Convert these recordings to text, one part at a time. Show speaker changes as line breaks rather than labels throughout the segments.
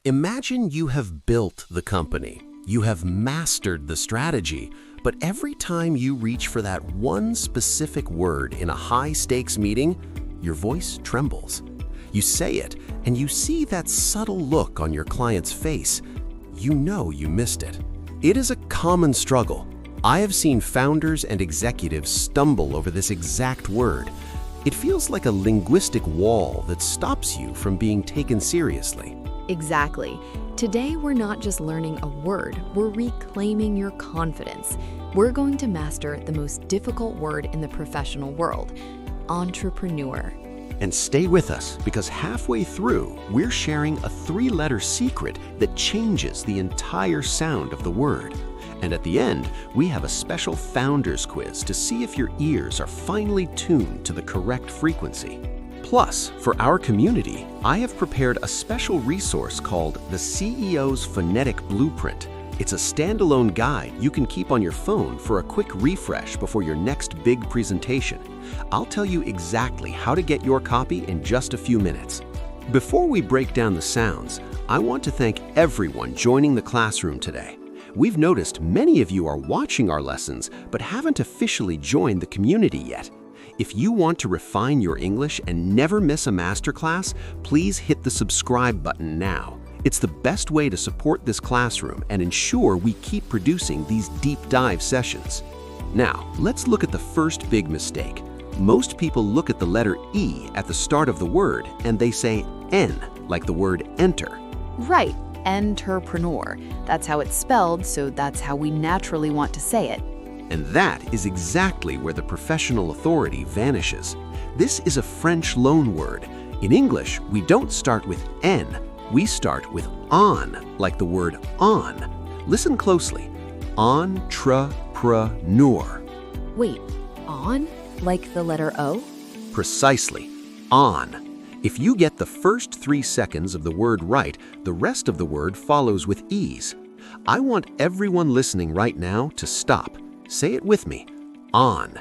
Imagine you have built the company. You have mastered the strategy, but every time you reach for that one specific word in a high-stakes meeting, your voice trembles. You say it, and you see that subtle look on your client's face. You know you missed it. It is a common struggle. I have seen founders and executives stumble over this exact word. It feels like a linguistic wall that stops you from being taken seriously.
Exactly. Today, we're not just learning a word, we're reclaiming your confidence. We're going to master the most difficult word in the professional world, entrepreneur.
And stay with us, because halfway through, we're sharing a 3-letter secret that changes the entire sound of the word. And at the end, we have a special founders quiz to see if your ears are finely tuned to the correct frequency. Plus, for our community, I have prepared a special resource called the CEO's Phonetic Blueprint. It's a standalone guide you can keep on your phone for a quick refresh before your next big presentation. I'll tell you exactly how to get your copy in just a few minutes. Before we break down the sounds, I want to thank everyone joining the classroom today. We've noticed many of you are watching our lessons but haven't officially joined the community yet. If you want to refine your English and never miss a masterclass, please hit the subscribe button now. It's the best way to support this classroom and ensure we keep producing these deep dive sessions. Now, let's look at the first big mistake. Most people look at the letter E at the start of the word and they say N, like the word enter.
Right, entrepreneur. That's how it's spelled, so that's how we naturally want to say it.
And that is exactly where the professional authority vanishes. This is a French loanword. In English, we don't start with N, we start with on, like the word on. Listen closely. Entrepreneur.
Wait, on? Like the letter O?
Precisely. On. If you get the first 3 seconds of the word right, the rest of the word follows with ease. I want everyone listening right now to stop. Say it with me. On.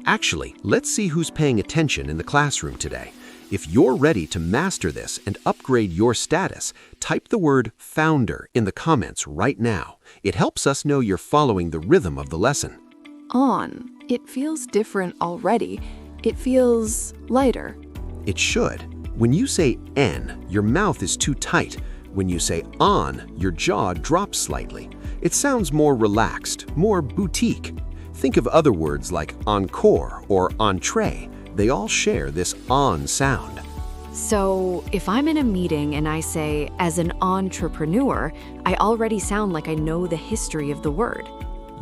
Actually, let's see who's paying attention in the classroom today. If you're ready to master this and upgrade your status, type the word founder in the comments right now. It helps us know you're following the rhythm of the lesson.
On. It feels different already. It feels lighter.
It should. When you say N, your mouth is too tight. When you say on, your jaw drops slightly. It sounds more relaxed, more boutique. Think of other words like encore or entree. They all share this on sound.
So, if I'm in a meeting and I say, as an entrepreneur, I already sound like I know the history of the word.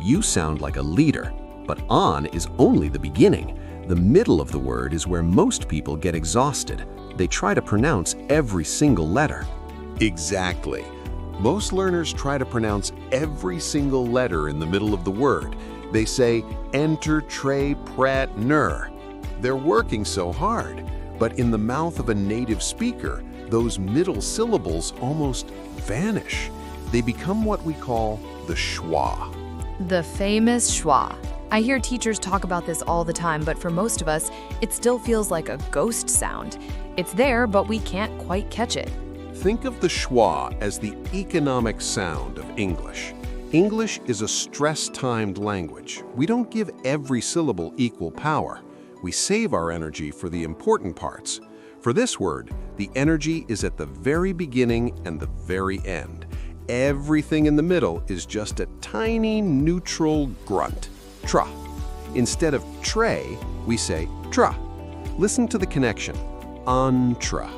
You sound like a leader, but on is only the beginning. The middle of the word is where most people get exhausted. They try to pronounce every single letter. Exactly. Most learners try to pronounce every single letter in the middle of the word. They say entrepreneur. They're working so hard, but in the mouth of a native speaker, those middle syllables almost vanish. They become what we call the schwa.
The famous schwa. I hear teachers talk about this all the time, but for most of us, it still feels like a ghost sound. It's there, but we can't quite catch it.
Think of the schwa as the economic sound of English. English is a stress-timed language. We don't give every syllable equal power. We save our energy for the important parts. For this word, the energy is at the very beginning and the very end. Everything in the middle is just a tiny neutral grunt. Tra. Instead of tray, we say tra. Listen to the connection. Entra.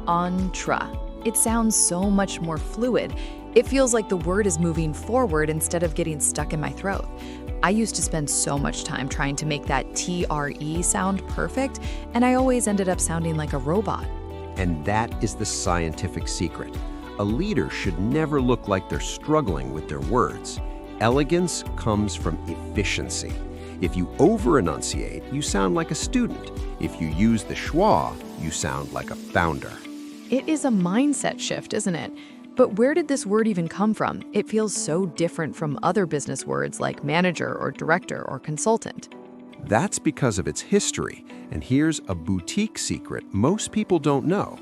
Entra. It sounds so much more fluid. It feels like the word is moving forward instead of getting stuck in my throat. I used to spend so much time trying to make that TRE sound perfect, and I always ended up sounding like a robot.
And that is the scientific secret. A leader should never look like they're struggling with their words. Elegance comes from efficiency. If you over-enunciate, you sound like a student. If you use the schwa, you sound like a founder.
It is a mindset shift, isn't it? But where did this word even come from? It feels so different from other business words like manager or director or consultant.
That's because of its history, and here's a boutique secret most people don't know.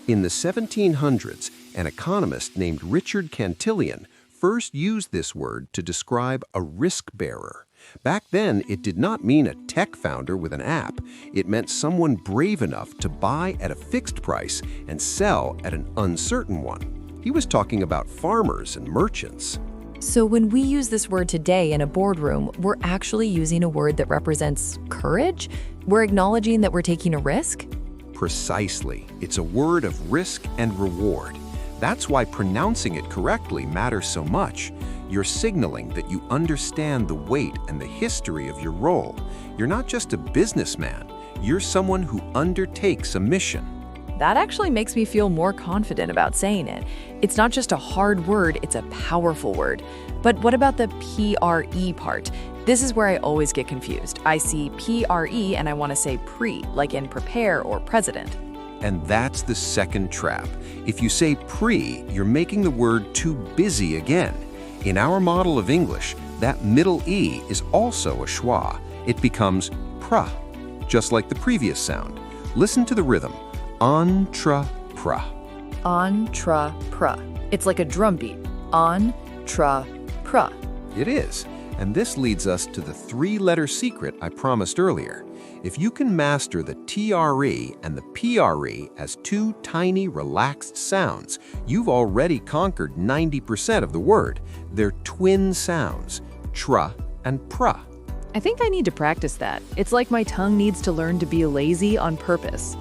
In the 1700s, An economist named Richard Cantillon first used this word to describe a risk bearer. Back then, it did not mean a tech founder with an app. It meant someone brave enough to buy at a fixed price and sell at an uncertain one. He was talking about farmers and merchants.
So when we use this word today in a boardroom, we're actually using a word that represents courage? We're acknowledging that we're taking a risk?
Precisely. It's a word of risk and reward. That's why pronouncing it correctly matters so much. You're signaling that you understand the weight and the history of your role. You're not just a businessman. You're someone who undertakes a mission.
That actually makes me feel more confident about saying it. It's not just a hard word, it's a powerful word. But what about the PRE part? This is where I always get confused. I see PRE and I want to say pre, like in prepare or president.
And that's the second trap. If you say pre, you're making the word too busy again. In our model of English, that middle E is also a schwa. It becomes pra, just like the previous sound. Listen to the rhythm. On-tra-pra.
On-tra-pra. It's like a drum beat. On-tra-pra.
It is. And this leads us to the three-letter secret I promised earlier. If you can master the TRE and the PRE as two tiny, relaxed sounds, you've already conquered 90% of the word. They're twin sounds, tra and pra.
I think I need to practice that. It's like my tongue needs to learn to be lazy on purpose.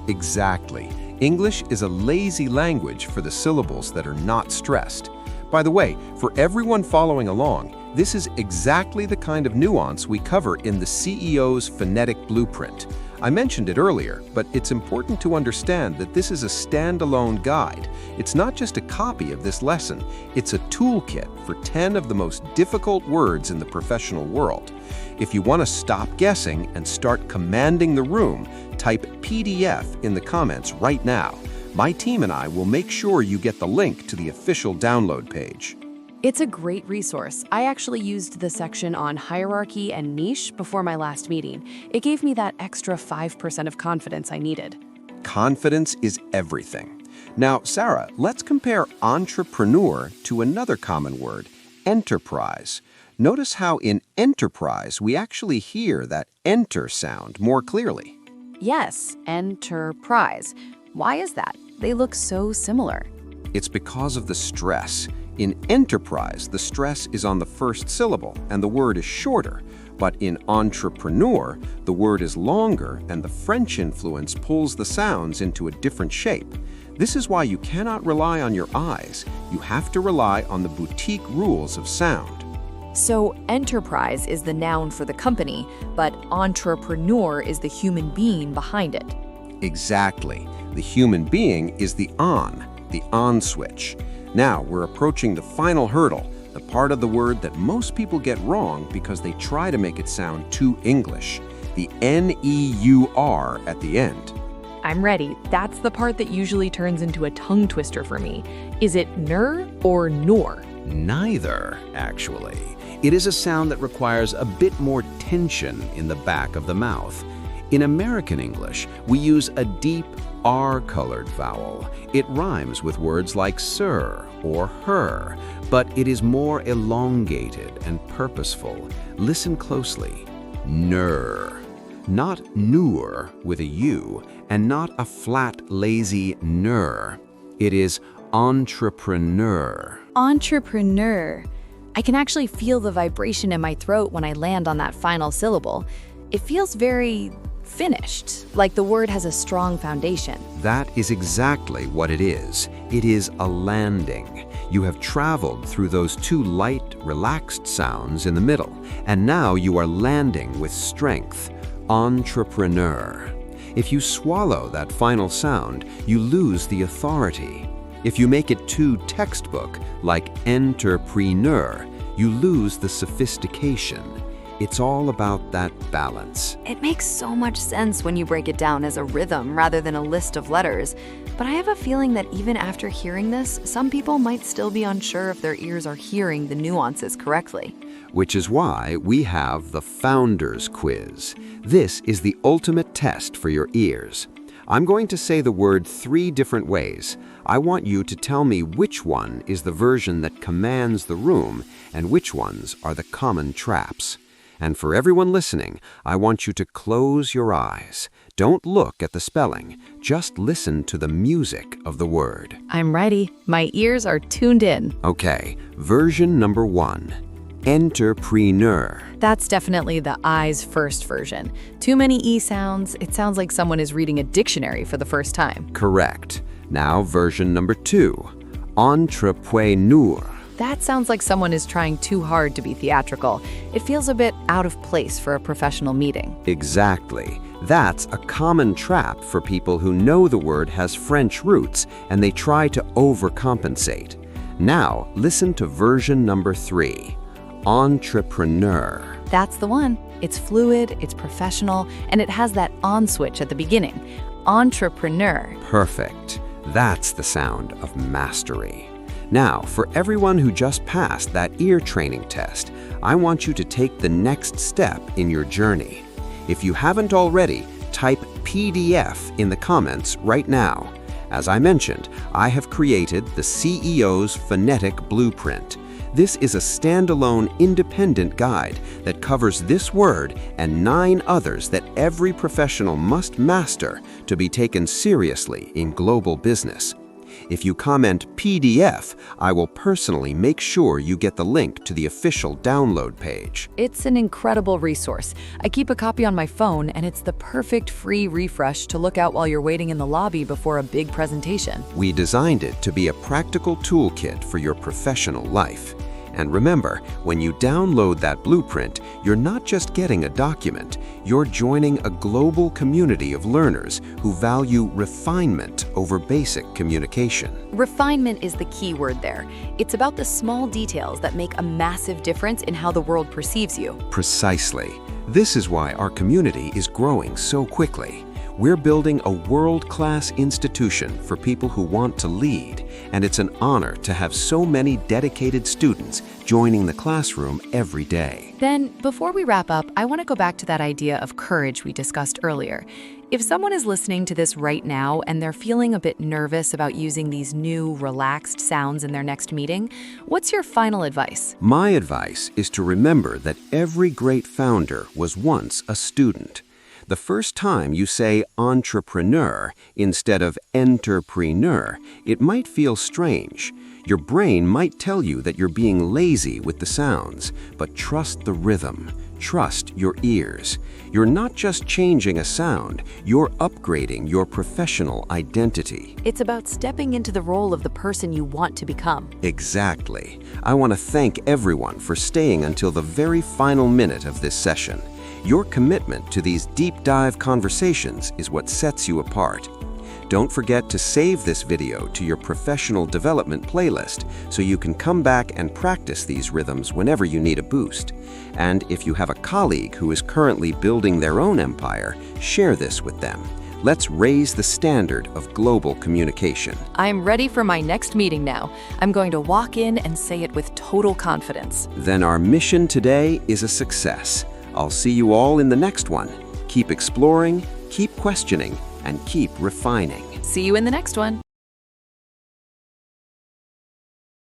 Exactly. English is a lazy language for the syllables that are not stressed. By the way, for everyone following along, this is exactly the kind of nuance we cover in the CEO's Phonetic Blueprint. I mentioned it earlier, but it's important to understand that this is a standalone guide. It's not just a copy of this lesson, it's a toolkit for 10 of the most difficult words in the professional world. If you want to stop guessing and start commanding the room, type PDF in the comments right now. My team and I will make sure you get the link to the official download page.
It's a great resource. I actually used the section on hierarchy and niche before my last meeting. It gave me that extra 5% of confidence I needed.
Confidence is everything. Now, Sarah, let's compare entrepreneur to another common word, enterprise. Notice how in enterprise we actually hear that enter sound more clearly.
Yes, enterprise. Why is that? They look so similar.
It's because of the stress. In enterprise, the stress is on the first syllable and the word is shorter. But in entrepreneur, the word is longer and the French influence pulls the sounds into a different shape. This is why you cannot rely on your eyes. You have to rely on the boutique rules of sound.
So enterprise is the noun for the company, but entrepreneur is the human being behind it.
Exactly. The human being is the on switch. Now we're approaching the final hurdle, the part of the word that most people get wrong because they try to make it sound too English, the N-E-U-R at the end.
I'm ready. That's the part that usually turns into a tongue twister for me. Is it ner or nor?
Neither, actually. It is a sound that requires a bit more tension in the back of the mouth. In American English, we use a deep R-colored vowel. It rhymes with words like sir or her, but it is more elongated and purposeful. Listen closely. Ner. Not nur with a U, and not a flat, lazy ner. It is entrepreneur.
Entrepreneur. I can actually feel the vibration in my throat when I land on that final syllable. It feels very finished, like the word has a strong foundation.
That is exactly what it is. It is a landing. You have traveled through those two light, relaxed sounds in the middle, and now you are landing with strength. Entrepreneur. If you swallow that final sound, you lose the authority. If you make it too textbook, like entrepreneur, you lose the sophistication. It's all about that balance.
It makes so much sense when you break it down as a rhythm rather than a list of letters. But I have a feeling that even after hearing this, some people might still be unsure if their ears are hearing the nuances correctly.
Which is why we have the Founders Quiz. This is the ultimate test for your ears. I'm going to say the word 3 different ways. I want you to tell me which one is the version that commands the room and which ones are the common traps. And for everyone listening, I want you to close your eyes. Don't look at the spelling. Just listen to the music of the word.
I'm ready. My ears are tuned in.
Okay, version number 1. Entrepreneur.
That's definitely the eyes first version. Too many E sounds. It sounds like someone is reading a dictionary for the first time.
Correct. Now version number 2. Entrepreneur.
That sounds like someone is trying too hard to be theatrical. It feels a bit out of place for a professional meeting.
Exactly. That's a common trap for people who know the word has French roots and they try to overcompensate. Now, listen to version number 3. Entrepreneur.
That's the one. It's fluid, it's professional, and it has that on switch at the beginning. Entrepreneur.
Perfect. That's the sound of mastery. Now, for everyone who just passed that ear training test, I want you to take the next step in your journey. If you haven't already, type PDF in the comments right now. As I mentioned, I have created the CEO's Phonetic Blueprint. This is a standalone independent guide that covers this word and 9 others that every professional must master to be taken seriously in global business. If you comment PDF, I will personally make sure you get the link to the official download page.
It's an incredible resource. I keep a copy on my phone, and it's the perfect free refresh to look out while you're waiting in the lobby before a big presentation.
We designed it to be a practical toolkit for your professional life. And remember, when you download that blueprint, you're not just getting a document, you're joining a global community of learners who value refinement over basic communication.
Refinement is the key word there. It's about the small details that make a massive difference in how the world perceives you.
Precisely. This is why our community is growing so quickly. We're building a world-class institution for people who want to lead, and it's an honor to have so many dedicated students joining the classroom every day.
Then, before we wrap up, I want to go back to that idea of courage we discussed earlier. If someone is listening to this right now and they're feeling a bit nervous about using these new, relaxed sounds in their next meeting, what's your final advice?
My advice is to remember that every great founder was once a student. The first time you say entrepreneur instead of entrepreneur, it might feel strange. Your brain might tell you that you're being lazy with the sounds, but trust the rhythm. Trust your ears. You're not just changing a sound, you're upgrading your professional identity.
It's about stepping into the role of the person you want to become.
Exactly. I want to thank everyone for staying until the very final minute of this session. Your commitment to these deep dive conversations is what sets you apart. Don't forget to save this video to your professional development playlist so you can come back and practice these rhythms whenever you need a boost. And if you have a colleague who is currently building their own empire, share this with them. Let's raise the standard of global communication.
I'm ready for my next meeting now. I'm going to walk in and say it with total confidence.
Then our mission today is a success. I'll see you all in the next one. Keep exploring, keep questioning, and keep refining.
See you in the next one.